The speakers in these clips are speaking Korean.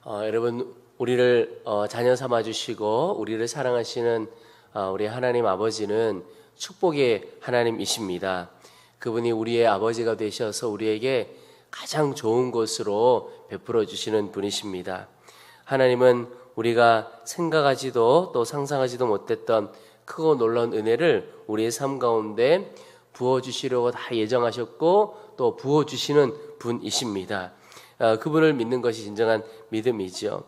여러분 우리를 자녀 삼아 주시고 우리를 사랑하시는 우리 하나님 아버지는 축복의 하나님이십니다. 그분이 우리의 아버지가 되셔서 우리에게 가장 좋은 것으로 베풀어 주시는 분이십니다. 하나님은 우리가 생각하지도 또 상상하지도 못했던 크고 놀라운 은혜를 우리의 삶 가운데 부어주시려고 다 예정하셨고 또 부어주시는 분이십니다. 그분을 믿는 것이 진정한 믿음이죠.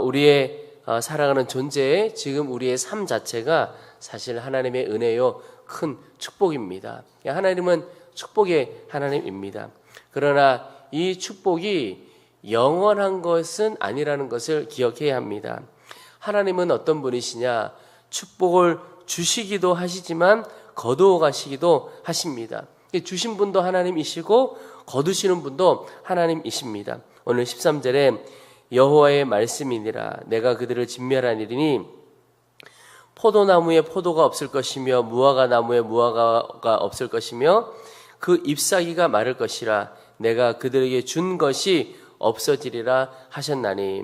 우리의 살아가는 존재에 지금 우리의 삶 자체가 사실 하나님의 은혜요 큰 축복입니다. 하나님은 축복의 하나님입니다. 그러나 이 축복이 영원한 것은 아니라는 것을 기억해야 합니다. 하나님은 어떤 분이시냐? 축복을 주시기도 하시지만 거두어 가시기도 하십니다. 주신 분도 하나님이시고 거두시는 분도 하나님이십니다. 오늘 13절에 여호와의 말씀이니라 내가 그들을 진멸하니니 포도나무에 포도가 없을 것이며 무화과 나무에 무화과가 없을 것이며 그 잎사귀가 마를 것이라 내가 그들에게 준 것이 없어지리라 하셨나니.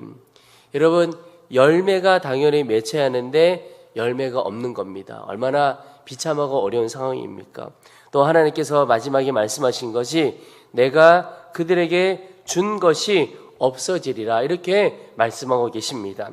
여러분 열매가 당연히 맺혀야 하는데 열매가 없는 겁니다. 얼마나 비참하고 어려운 상황입니까? 또 하나님께서 마지막에 말씀하신 것이 내가 그들에게 준 것이 없어지리라 이렇게 말씀하고 계십니다.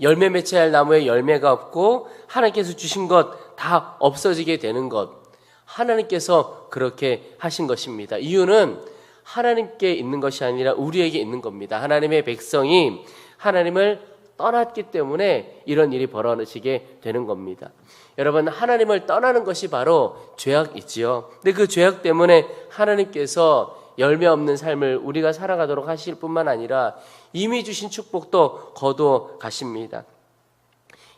열매 맺혀야 할 나무에 열매가 없고 하나님께서 주신 것 다 없어지게 되는 것, 하나님께서 그렇게 하신 것입니다. 이유는 하나님께 있는 것이 아니라 우리에게 있는 겁니다. 하나님의 백성이 하나님을 떠났기 때문에 이런 일이 벌어지게 되는 겁니다. 여러분 하나님을 떠나는 것이 바로 죄악이지요. 근데 그 죄악 때문에 하나님께서 열매 없는 삶을 우리가 살아가도록 하실 뿐만 아니라 이미 주신 축복도 거두어 가십니다.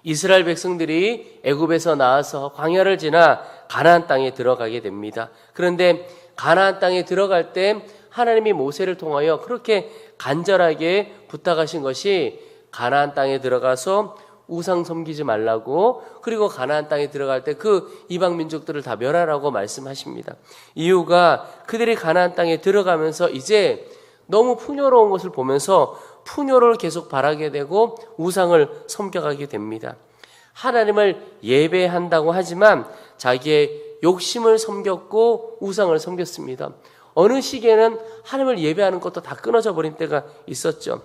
이스라엘 백성들이 애굽에서 나와서 광야를 지나 가나안 땅에 들어가게 됩니다. 그런데 가나안 땅에 들어갈 때 하나님이 모세를 통하여 그렇게 간절하게 부탁하신 것이 가나안 땅에 들어가서 우상 섬기지 말라고, 그리고 가나안 땅에 들어갈 때 그 이방 민족들을 다 멸하라고 말씀하십니다. 이유가 그들이 가나안 땅에 들어가면서 이제 너무 풍요로운 것을 보면서 풍요를 계속 바라게 되고 우상을 섬겨가게 됩니다. 하나님을 예배한다고 하지만 자기의 욕심을 섬겼고 우상을 섬겼습니다. 어느 시기에는 하나님을 예배하는 것도 다 끊어져 버린 때가 있었죠.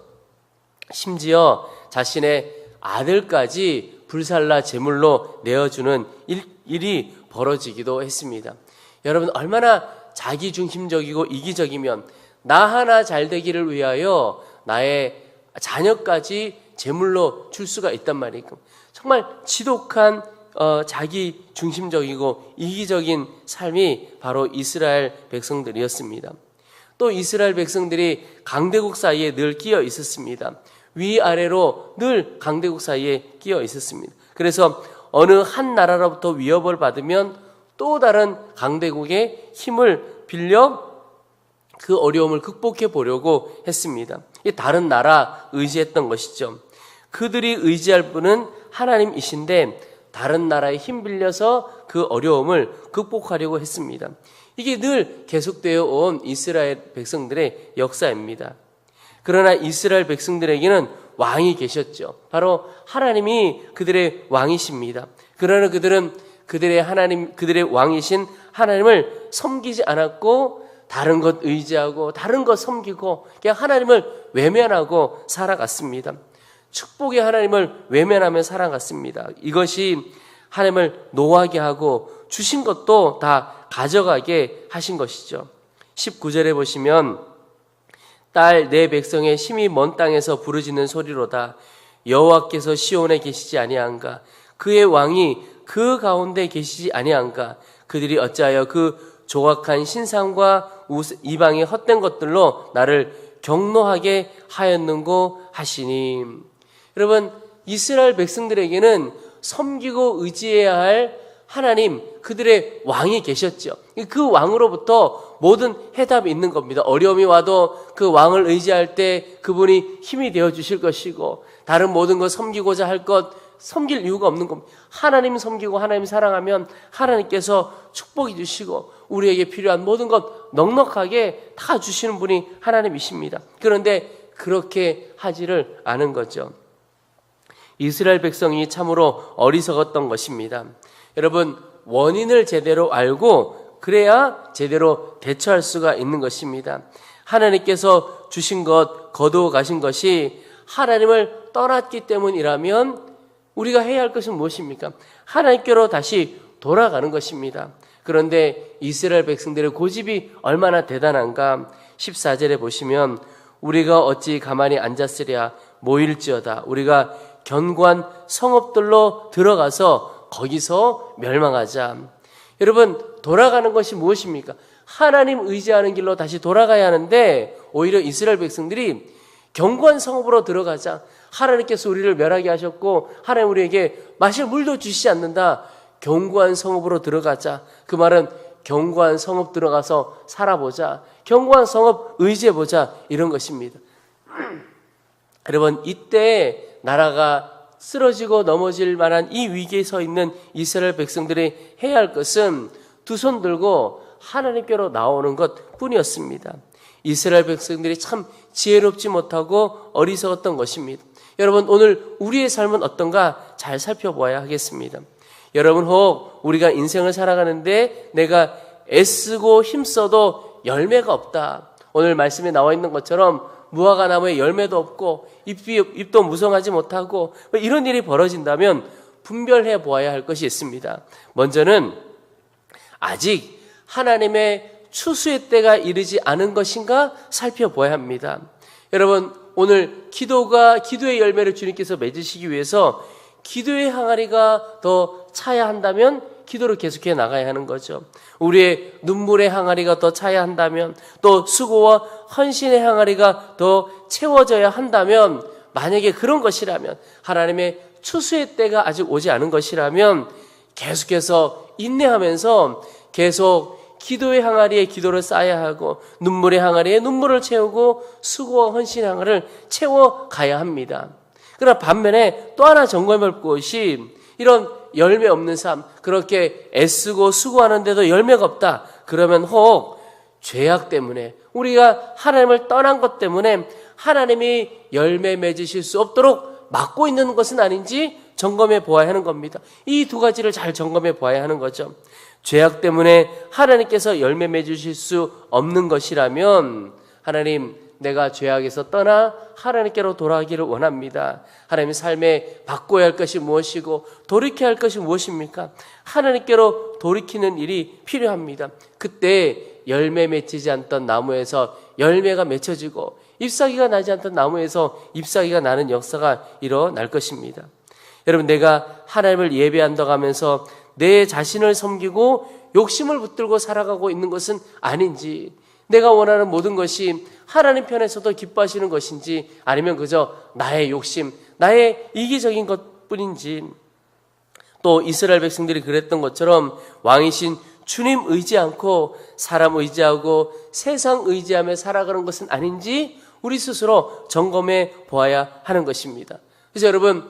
심지어 자신의 아들까지 불살라 제물로 내어주는 일이 벌어지기도 했습니다. 여러분 얼마나 자기중심적이고 이기적이면 나 하나 잘 되기를 위하여 나의 자녀까지 제물로 줄 수가 있단 말이에요. 정말 지독한 자기중심적이고 이기적인 삶이 바로 이스라엘 백성들이었습니다. 또 이스라엘 백성들이 강대국 사이에 늘 끼어 있었습니다. 위아래로 늘 강대국 사이에 끼어 있었습니다. 그래서 어느 한 나라로부터 위협을 받으면 또 다른 강대국의 힘을 빌려 그 어려움을 극복해 보려고 했습니다. 다른 나라 의지했던 것이죠. 그들이 의지할 분은 하나님이신데 다른 나라에 힘 빌려서 그 어려움을 극복하려고 했습니다. 이게 늘 계속되어 온 이스라엘 백성들의 역사입니다. 그러나 이스라엘 백성들에게는 왕이 계셨죠. 바로 하나님이 그들의 왕이십니다. 그러나 그들은 그들의 왕이신 하나님을 섬기지 않았고 다른 것 의지하고 다른 것 섬기고 그냥 하나님을 외면하고 살아갔습니다. 축복의 하나님을 외면하며 살아갔습니다. 이것이 하나님을 노하게 하고 주신 것도 다 가져가게 하신 것이죠. 19절에 보시면 딸 내 백성의 심히 먼 땅에서 부르짖는 소리로다. 여호와께서 시온에 계시지 아니한가? 그의 왕이 그 가운데 계시지 아니한가? 그들이 어찌하여 그 조각한 신상과 이방의 헛된 것들로 나를 경노하게 하였는고 하시니. 여러분 이스라엘 백성들에게는 섬기고 의지해야 할 하나님, 그들의 왕이 계셨죠. 그 왕으로부터 모든 해답이 있는 겁니다. 어려움이 와도 그 왕을 의지할 때 그분이 힘이 되어 주실 것이고 다른 모든 것 섬기고자 할 것 섬길 이유가 없는 겁니다. 하나님 섬기고 하나님 사랑하면 하나님께서 축복이 주시고 우리에게 필요한 모든 것 넉넉하게 다 주시는 분이 하나님이십니다. 그런데 그렇게 하지를 않은 거죠. 이스라엘 백성이 참으로 어리석었던 것입니다. 여러분, 원인을 제대로 알고 그래야 제대로 대처할 수가 있는 것입니다. 하나님께서 주신 것, 거두어 가신 것이 하나님을 떠났기 때문이라면 우리가 해야 할 것은 무엇입니까? 하나님께로 다시 돌아가는 것입니다. 그런데 이스라엘 백성들의 고집이 얼마나 대단한가? 14절에 보시면 우리가 어찌 가만히 앉았으랴 모일지어다. 우리가 견고한 성읍들로 들어가서 거기서 멸망하자. 여러분, 돌아가는 것이 무엇입니까? 하나님 의지하는 길로 다시 돌아가야 하는데 오히려 이스라엘 백성들이 견고한 성읍으로 들어가자. 하나님께서 우리를 멸하게 하셨고 하나님 우리에게 마실 물도 주시지 않는다. 견고한 성읍으로 들어가자. 그 말은 견고한 성읍 들어가서 살아보자. 견고한 성읍 의지해보자. 이런 것입니다. 여러분, 이때 나라가 쓰러지고 넘어질 만한 이 위기에 서 있는 이스라엘 백성들이 해야 할 것은 두 손 들고 하나님께로 나오는 것 뿐이었습니다. 이스라엘 백성들이 참 지혜롭지 못하고 어리석었던 것입니다. 여러분, 오늘 우리의 삶은 어떤가 잘 살펴보아야 하겠습니다. 여러분, 혹 우리가 인생을 살아가는데 내가 애쓰고 힘써도 열매가 없다. 오늘 말씀에 나와 있는 것처럼 무화과 나무에 열매도 없고 잎도 무성하지 못하고 이런 일이 벌어진다면 분별해 보아야 할 것이 있습니다. 먼저는 아직 하나님의 추수의 때가 이르지 않은 것인가 살펴보아야 합니다. 여러분, 오늘 기도의 열매를 주님께서 맺으시기 위해서 기도의 항아리가 더 차야 한다면 기도를 계속해 나가야 하는 거죠. 우리의 눈물의 항아리가 더 차야 한다면, 또 수고와 헌신의 항아리가 더 채워져야 한다면, 만약에 그런 것이라면, 하나님의 추수의 때가 아직 오지 않은 것이라면 계속해서 인내하면서 계속 기도의 항아리에 기도를 쌓아야 하고 눈물의 항아리에 눈물을 채우고 수고와 헌신의 항아리를 채워가야 합니다. 그러나 반면에 또 하나 점검해 볼 것이 이런 열매 없는 삶, 그렇게 애쓰고 수고하는데도 열매가 없다. 그러면 혹 죄악 때문에, 우리가 하나님을 떠난 것 때문에 하나님이 열매 맺으실 수 없도록 막고 있는 것은 아닌지 점검해 보아야 하는 겁니다. 이 두 가지를 잘 점검해 보아야 하는 거죠. 죄악 때문에 하나님께서 열매 맺으실 수 없는 것이라면 하나님, 내가 죄악에서 떠나 하나님께로 돌아가기를 원합니다. 하나님의 삶에 바꿔야 할 것이 무엇이고 돌이켜야 할 것이 무엇입니까? 하나님께로 돌이키는 일이 필요합니다. 그때 열매 맺히지 않던 나무에서 열매가 맺혀지고 잎사귀가 나지 않던 나무에서 잎사귀가 나는 역사가 일어날 것입니다. 여러분, 내가 하나님을 예배한다고 하면서 내 자신을 섬기고 욕심을 붙들고 살아가고 있는 것은 아닌지, 내가 원하는 모든 것이 하나님 편에서도 기뻐하시는 것인지, 아니면 그저 나의 욕심, 나의 이기적인 것뿐인지. 또 이스라엘 백성들이 그랬던 것처럼 왕이신 주님 의지 않고 사람 의지하고 세상 의지하며 살아가는 것은 아닌지 우리 스스로 점검해 보아야 하는 것입니다. 그래서 여러분,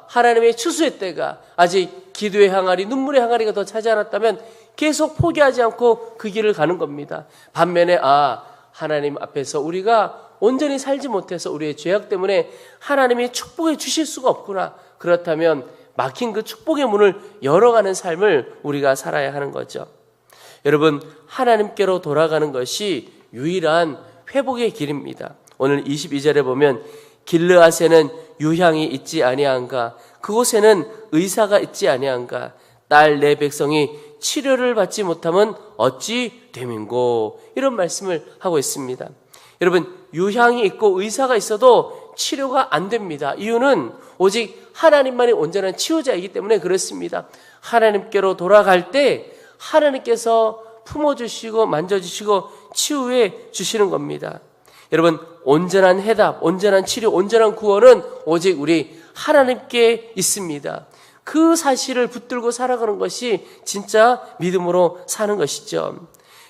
하나님의 추수의 때가 아직 기도의 항아리, 눈물의 항아리가 더 차지 않았다면 계속 포기하지 않고 그 길을 가는 겁니다. 반면에 하나님 앞에서 우리가 온전히 살지 못해서 우리의 죄악 때문에 하나님이 축복해 주실 수가 없구나. 그렇다면 막힌 그 축복의 문을 열어가는 삶을 우리가 살아야 하는 거죠. 여러분, 하나님께로 돌아가는 것이 유일한 회복의 길입니다. 오늘 22절에 보면 길르앗에는 유향이 있지 아니한가, 그곳에는 의사가 있지 아니한가, 딸 내 백성이 치료를 받지 못하면 어찌 됨인고, 이런 말씀을 하고 있습니다. 여러분, 유향이 있고 의사가 있어도 치료가 안 됩니다. 이유는 오직 하나님만이 온전한 치유자이기 때문에 그렇습니다. 하나님께로 돌아갈 때 하나님께서 품어주시고 만져주시고 치유해 주시는 겁니다. 여러분, 온전한 해답, 온전한 치료, 온전한 구원은 오직 우리 하나님께 있습니다. 그 사실을 붙들고 살아가는 것이 진짜 믿음으로 사는 것이죠.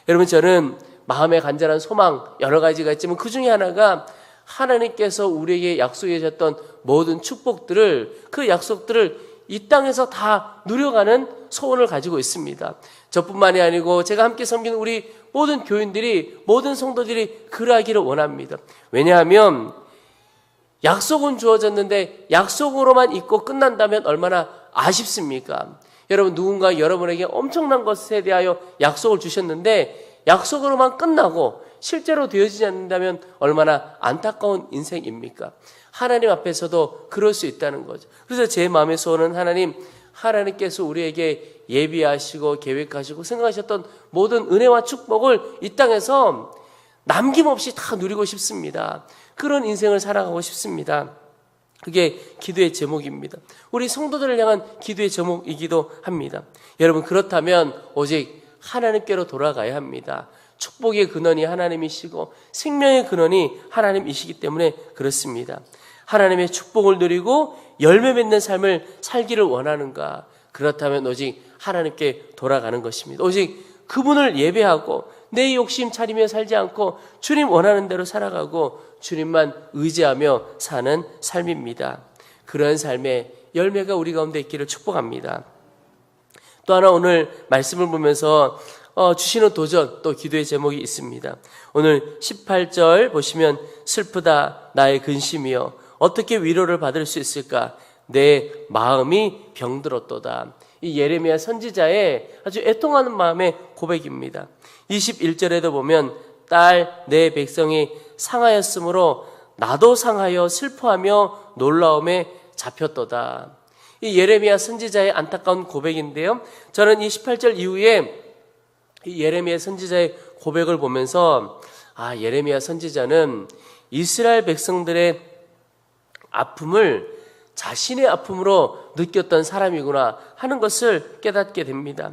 여러분, 저는 마음의 간절한 소망 여러 가지가 있지만 그 중에 하나가 하나님께서 우리에게 약속해 주셨던 모든 축복들을, 그 약속들을 이 땅에서 다 누려가는 소원을 가지고 있습니다. 저뿐만이 아니고 제가 함께 섬기는 우리 모든 교인들이, 모든 성도들이 그러하기를 원합니다. 왜냐하면 약속은 주어졌는데 약속으로만 있고 끝난다면 얼마나 아쉽습니까? 여러분, 누군가 여러분에게 엄청난 것에 대하여 약속을 주셨는데 약속으로만 끝나고 실제로 되어지지 않는다면 얼마나 안타까운 인생입니까? 하나님 앞에서도 그럴 수 있다는 거죠. 그래서 제 마음의 소원은 하나님께서 우리에게 예비하시고 계획하시고 생각하셨던 모든 은혜와 축복을 이 땅에서 남김없이 다 누리고 싶습니다. 그런 인생을 살아가고 싶습니다. 그게 기도의 제목입니다. 우리 성도들을 향한 기도의 제목이기도 합니다. 여러분, 그렇다면 오직 하나님께로 돌아가야 합니다. 축복의 근원이 하나님이시고 생명의 근원이 하나님이시기 때문에 그렇습니다. 하나님의 축복을 누리고 열매 맺는 삶을 살기를 원하는가? 그렇다면 오직 하나님께 돌아가는 것입니다. 오직 그분을 예배하고 내 욕심 차리며 살지 않고 주님 원하는 대로 살아가고 주님만 의지하며 사는 삶입니다. 그런 삶의 열매가 우리 가운데 있기를 축복합니다. 또 하나 오늘 말씀을 보면서 주시는 도전, 또 기도의 제목이 있습니다. 오늘 18절 보시면 슬프다 나의 근심이여 어떻게 위로를 받을 수 있을까? 내 마음이 병들었도다. 이 예레미야 선지자의 아주 애통하는 마음의 고백입니다. 21절에도 보면 딸 내 백성이 상하였으므로 나도 상하여 슬퍼하며 놀라움에 잡혔도다. 이 예레미야 선지자의 안타까운 고백인데요. 저는 이 18절 이후에 이 예레미야 선지자의 고백을 보면서 예레미야 선지자는 이스라엘 백성들의 아픔을 자신의 아픔으로 느꼈던 사람이구나 하는 것을 깨닫게 됩니다.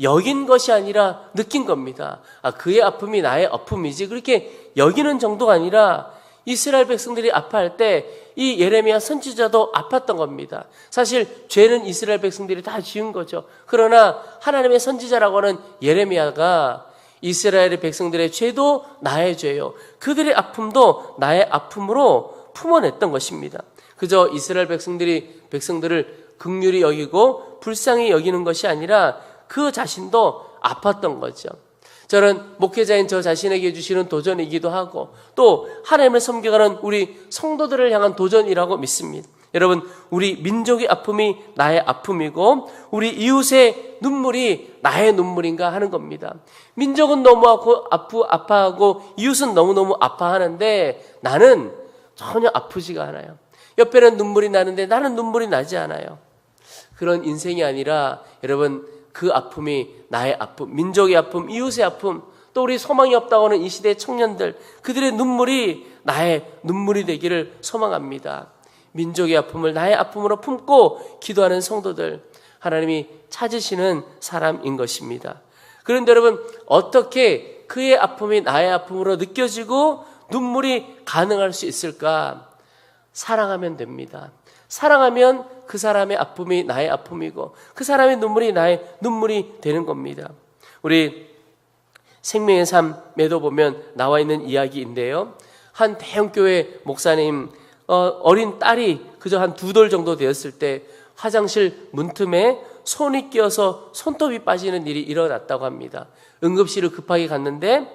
여긴 것이 아니라 느낀 겁니다. 그의 아픔이 나의 아픔이지 그렇게 여기는 정도가 아니라 이스라엘 백성들이 아파할 때 이 예레미야 선지자도 아팠던 겁니다. 사실 죄는 이스라엘 백성들이 다 지은 거죠. 그러나 하나님의 선지자라고 하는 예레미야가 이스라엘의 백성들의 죄도 나의 죄요, 그들의 아픔도 나의 아픔으로 품어냈던 것입니다. 그저 이스라엘 백성들을 긍휼히 여기고 불쌍히 여기는 것이 아니라 그 자신도 아팠던 거죠. 저는 목회자인 저 자신에게 주시는 도전이기도 하고 또 하나님을 섬겨가는 우리 성도들을 향한 도전이라고 믿습니다. 여러분, 우리 민족의 아픔이 나의 아픔이고 우리 이웃의 눈물이 나의 눈물인가 하는 겁니다. 민족은 너무 아파하고 이웃은 너무너무 아파하는데 나는 전혀 아프지가 않아요. 옆에는 눈물이 나는데 나는 눈물이 나지 않아요. 그런 인생이 아니라 여러분, 그 아픔이 나의 아픔, 민족의 아픔, 이웃의 아픔, 또 우리 소망이 없다고 하는 이 시대의 청년들, 그들의 눈물이 나의 눈물이 되기를 소망합니다. 민족의 아픔을 나의 아픔으로 품고 기도하는 성도들, 하나님이 찾으시는 사람인 것입니다. 그런데 여러분, 어떻게 그의 아픔이 나의 아픔으로 느껴지고 눈물이 가능할 수 있을까? 사랑하면 됩니다. 사랑하면 그 사람의 아픔이 나의 아픔이고 그 사람의 눈물이 나의 눈물이 되는 겁니다. 우리 생명의 삶에도 보면 나와 있는 이야기인데요. 한 대형교회 목사님 어린 딸이 그저 한 2돌 정도 되었을 때 화장실 문틈에 손이 끼어서 손톱이 빠지는 일이 일어났다고 합니다. 응급실을 급하게 갔는데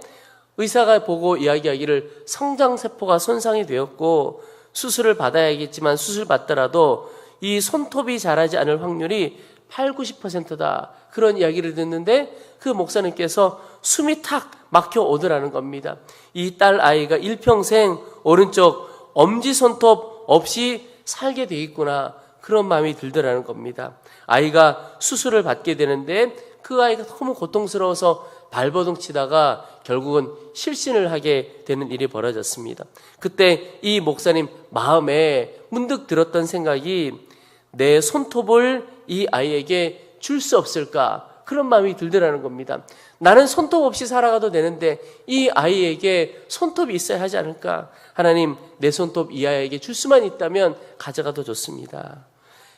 의사가 보고 이야기하기를 성장세포가 손상이 되었고 수술을 받아야겠지만 수술 받더라도 이 손톱이 자라지 않을 확률이 80-90%다. 그런 이야기를 듣는데 그 목사님께서 숨이 탁 막혀 오더라는 겁니다. 이 딸 아이가 일평생 오른쪽 엄지손톱 없이 살게 돼 있구나. 그런 마음이 들더라는 겁니다. 아이가 수술을 받게 되는데 그 아이가 너무 고통스러워서 발버둥 치다가 결국은 실신을 하게 되는 일이 벌어졌습니다. 그때 이 목사님 마음에 문득 들었던 생각이 내 손톱을 이 아이에게 줄 수 없을까? 그런 마음이 들더라는 겁니다. 나는 손톱 없이 살아가도 되는데 이 아이에게 손톱이 있어야 하지 않을까? 하나님, 내 손톱 이 아이에게 줄 수만 있다면 가져가도 좋습니다.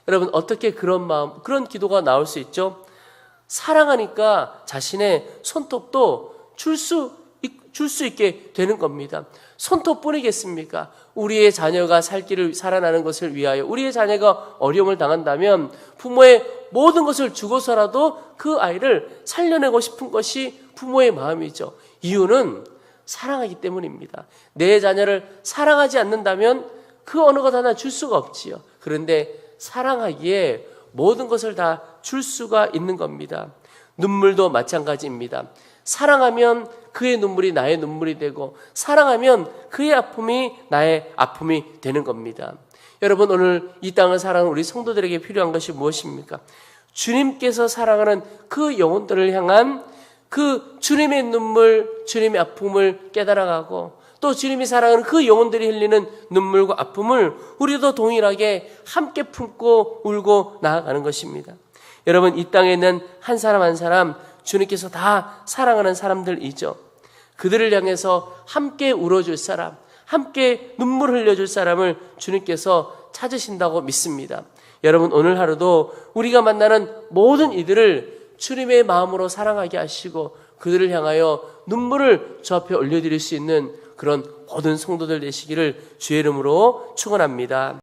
여러분, 어떻게 그런 마음, 그런 기도가 나올 수 있죠? 사랑하니까 자신의 손톱도 줄 줄 수 있게 되는 겁니다. 손톱뿐이겠습니까? 우리의 자녀가 살 길을 살아나는 것을 위하여 우리의 자녀가 어려움을 당한다면 부모의 모든 것을 주고서라도 그 아이를 살려내고 싶은 것이 부모의 마음이죠. 이유는 사랑하기 때문입니다. 내 자녀를 사랑하지 않는다면 그 어느 것 하나 줄 수가 없지요. 그런데 사랑하기에 모든 것을 다 줄 수가 있는 겁니다. 눈물도 마찬가지입니다. 사랑하면 그의 눈물이 나의 눈물이 되고 사랑하면 그의 아픔이 나의 아픔이 되는 겁니다. 여러분, 오늘 이 땅을 살아가는 우리 성도들에게 필요한 것이 무엇입니까? 주님께서 사랑하는 그 영혼들을 향한 그 주님의 눈물, 주님의 아픔을 깨달아가고 또 주님이 사랑하는 그 영혼들이 흘리는 눈물과 아픔을 우리도 동일하게 함께 품고 울고 나아가는 것입니다. 여러분, 이 땅에 있는 한 사람 한 사람 주님께서 다 사랑하는 사람들이죠. 그들을 향해서 함께 울어줄 사람, 함께 눈물 흘려줄 사람을 주님께서 찾으신다고 믿습니다. 여러분, 오늘 하루도 우리가 만나는 모든 이들을 주님의 마음으로 사랑하게 하시고 그들을 향하여 눈물을 주 앞에 올려드릴 수 있는 그런 모든 성도들 되시기를 주의 이름으로 축원합니다.